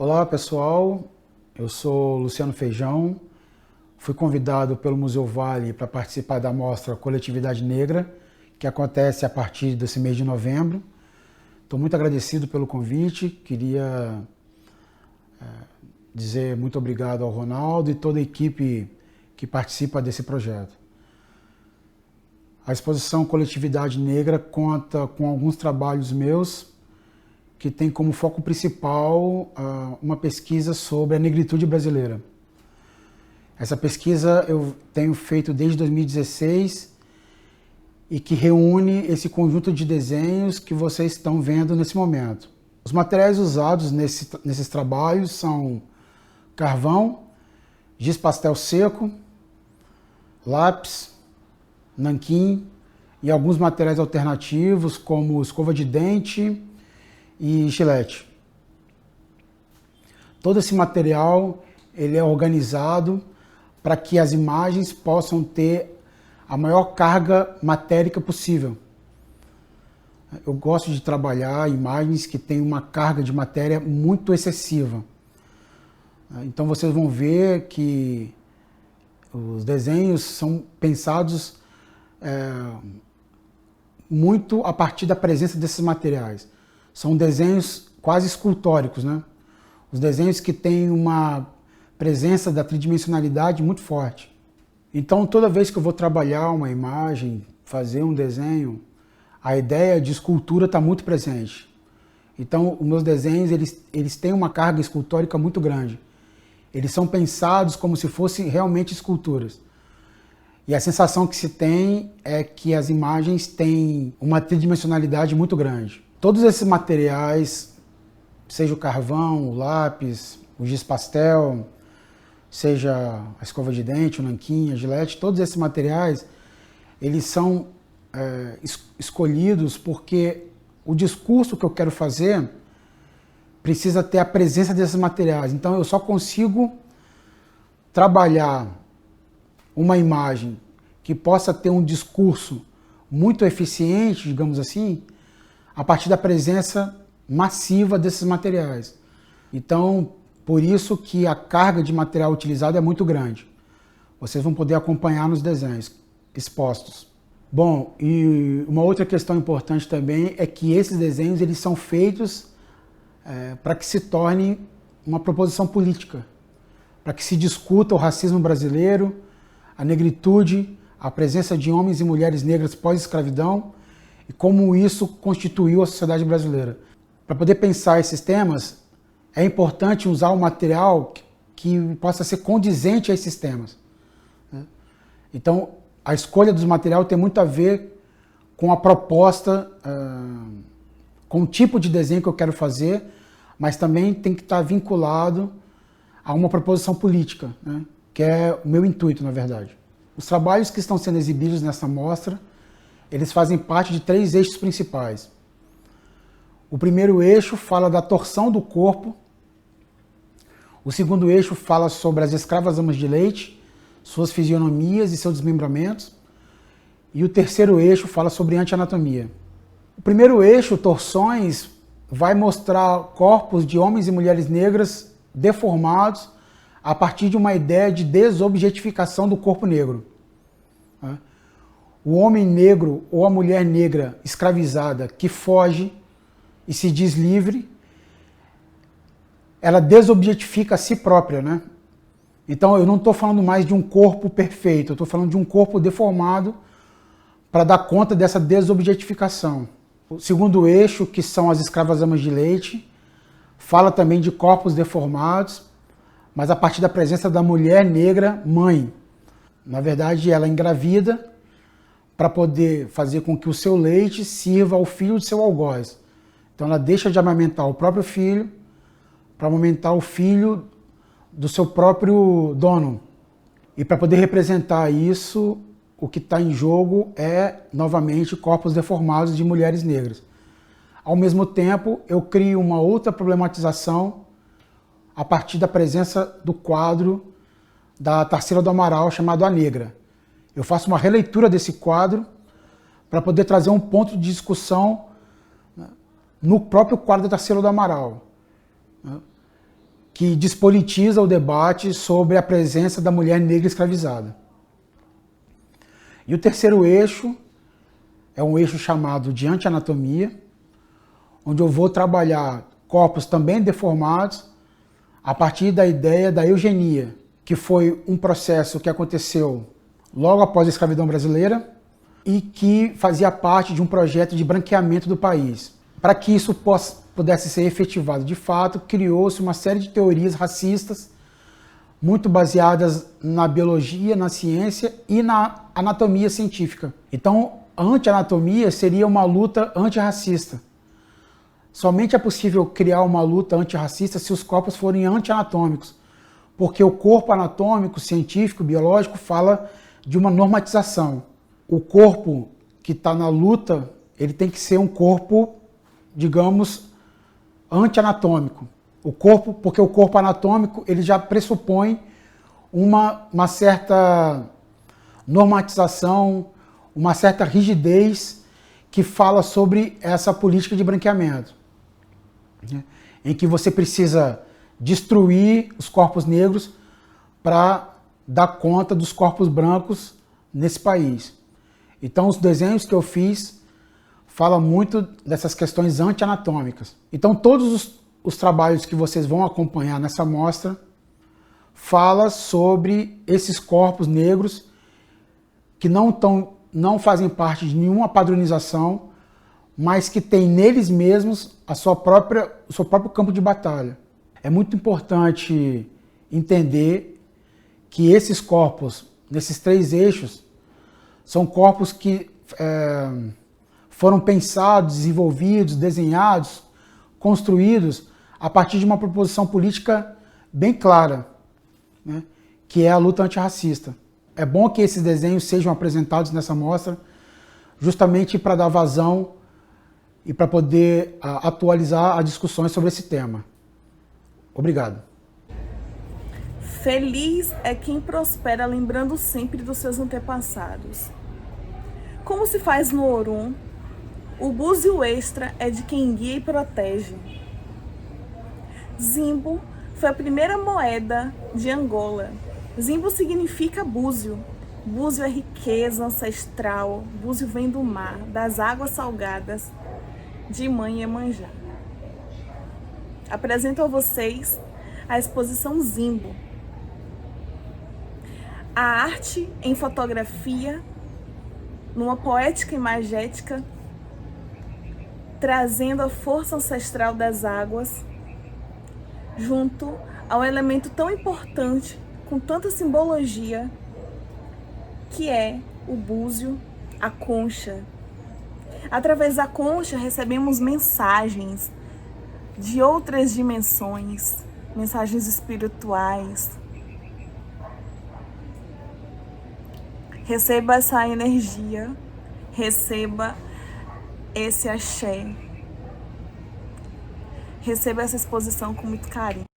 Olá pessoal, eu sou Luciano Feijão, fui convidado pelo Museu Vale para participar da mostra Coletividade Negra, que acontece a partir desse mês de novembro. Estou muito agradecido pelo convite, queria dizer muito obrigado ao Ronaldo e toda a equipe que participa desse projeto. A exposição Coletividade Negra conta com alguns trabalhos meus que tem como foco principal uma pesquisa sobre a negritude brasileira. Essa pesquisa eu tenho feito desde 2016 e que reúne esse conjunto de desenhos que vocês estão vendo nesse momento. Os materiais usados nesses trabalhos são carvão, giz pastel seco, lápis, nanquim e alguns materiais alternativos como escova de dente e gilete. Todo esse material ele é organizado para que as imagens possam ter a maior carga matérica possível. Eu gosto de trabalhar imagens que têm uma carga de matéria muito excessiva. Então vocês vão ver que os desenhos são pensados muito a partir da presença desses materiais. São desenhos quase escultóricos, né? Os desenhos que têm uma presença da tridimensionalidade muito forte. Então, toda vez que eu vou trabalhar uma imagem, fazer um desenho, a ideia de escultura está muito presente. Então, os meus desenhos, eles têm uma carga escultórica muito grande. Eles são pensados como se fossem realmente esculturas. E a sensação que se tem é que as imagens têm uma tridimensionalidade muito grande. Todos esses materiais, seja o carvão, o lápis, o giz pastel, seja a escova de dente, o nanquim, a gilete, todos esses materiais, eles são escolhidos porque o discurso que eu quero fazer precisa ter a presença desses materiais. Então eu só consigo trabalhar uma imagem que possa ter um discurso muito eficiente, digamos assim, a partir da presença massiva desses materiais. Então, por isso que a carga de material utilizado é muito grande. Vocês vão poder acompanhar nos desenhos expostos. Bom, e uma outra questão importante também é que esses desenhos eles são feitos para que se torne uma proposição política, para que se discuta o racismo brasileiro, a negritude, a presença de homens e mulheres negras pós-escravidão e como isso constituiu a sociedade brasileira. Para poder pensar esses temas, é importante usar um material que possa ser condizente a esses temas. Então, a escolha dos materiais tem muito a ver com a proposta, com o tipo de desenho que eu quero fazer, mas também tem que estar vinculado a uma proposição política, né? Que é o meu intuito, na verdade. Os trabalhos que estão sendo exibidos nessa mostra, eles fazem parte de 3 eixos principais. O primeiro eixo fala da torção do corpo. O segundo eixo fala sobre as escravas amas de leite, suas fisionomias e seus desmembramentos. E o terceiro eixo fala sobre anti-anatomia. O primeiro eixo, torções, vai mostrar corpos de homens e mulheres negras deformados a partir de uma ideia de desobjetificação do corpo negro. O homem negro ou a mulher negra escravizada que foge e se diz livre, ela desobjetifica a si própria, né? Então eu não estou falando mais de um corpo perfeito, eu estou falando de um corpo deformado para dar conta dessa desobjetificação. O segundo eixo, que são as escravas amas de leite, fala também de corpos deformados, mas a partir da presença da mulher negra mãe. Na verdade, ela engravida para poder fazer com que o seu leite sirva ao filho de seu algoz. Então ela deixa de amamentar o próprio filho para amamentar o filho do seu próprio dono. E para poder representar isso, o que está em jogo é, novamente, corpos deformados de mulheres negras. Ao mesmo tempo, eu crio uma outra problematização a partir da presença do quadro da Tarsila do Amaral chamado A Negra. Eu faço uma releitura desse quadro para poder trazer um ponto de discussão no próprio quadro da Tarsila do Amaral. que despolitiza o debate sobre a presença da mulher negra escravizada. E o terceiro eixo é um eixo chamado de anti-anatomia, onde eu vou trabalhar corpos também deformados a partir da ideia da eugenia, que foi um processo que aconteceu logo após a escravidão brasileira e que fazia parte de um projeto de branqueamento do país. Para que isso pudesse ser efetivado de fato, criou-se uma série de teorias racistas muito baseadas na biologia, na ciência e na anatomia científica. Então, a anti-anatomia seria uma luta antirracista. Somente é possível criar uma luta antirracista se os corpos forem anti-anatômicos, porque o corpo anatômico, científico, biológico, fala de uma normatização. O corpo que está na luta, ele tem que ser um corpo, digamos, anti-anatômico. Porque o corpo anatômico ele já pressupõe uma certa normatização, uma certa rigidez que fala sobre essa política de branqueamento, né? Em que você precisa destruir os corpos negros para dar conta dos corpos brancos nesse país. Então, os desenhos que eu fiz falam muito dessas questões anti-anatômicas. Então, todos os trabalhos que vocês vão acompanhar nessa mostra falam sobre esses corpos negros que não fazem parte de nenhuma padronização, mas que têm neles mesmos o seu próprio campo de batalha. É muito importante entender que esses corpos, nesses três eixos, são corpos que foram pensados, desenvolvidos, desenhados, construídos a partir de uma proposição política bem clara, né, que é a luta antirracista. É bom que esses desenhos sejam apresentados nessa mostra, justamente para dar vazão e para poder atualizar as discussões sobre esse tema. Obrigado. Feliz é quem prospera lembrando sempre dos seus antepassados. Como se faz no Orum, o búzio extra é de quem guia e protege. Zimbo foi a primeira moeda de Angola. Zimbo significa búzio. Búzio é riqueza ancestral. Búzio vem do mar, das águas salgadas, de Mãe Iemanjá. Apresento a vocês a exposição Zimbo. A arte em fotografia, numa poética imagética, trazendo a força ancestral das águas, junto ao elemento tão importante, com tanta simbologia, que é o búzio, a concha. Através da concha recebemos mensagens de outras dimensões, mensagens espirituais. Receba essa energia, receba esse axé, receba essa exposição com muito carinho.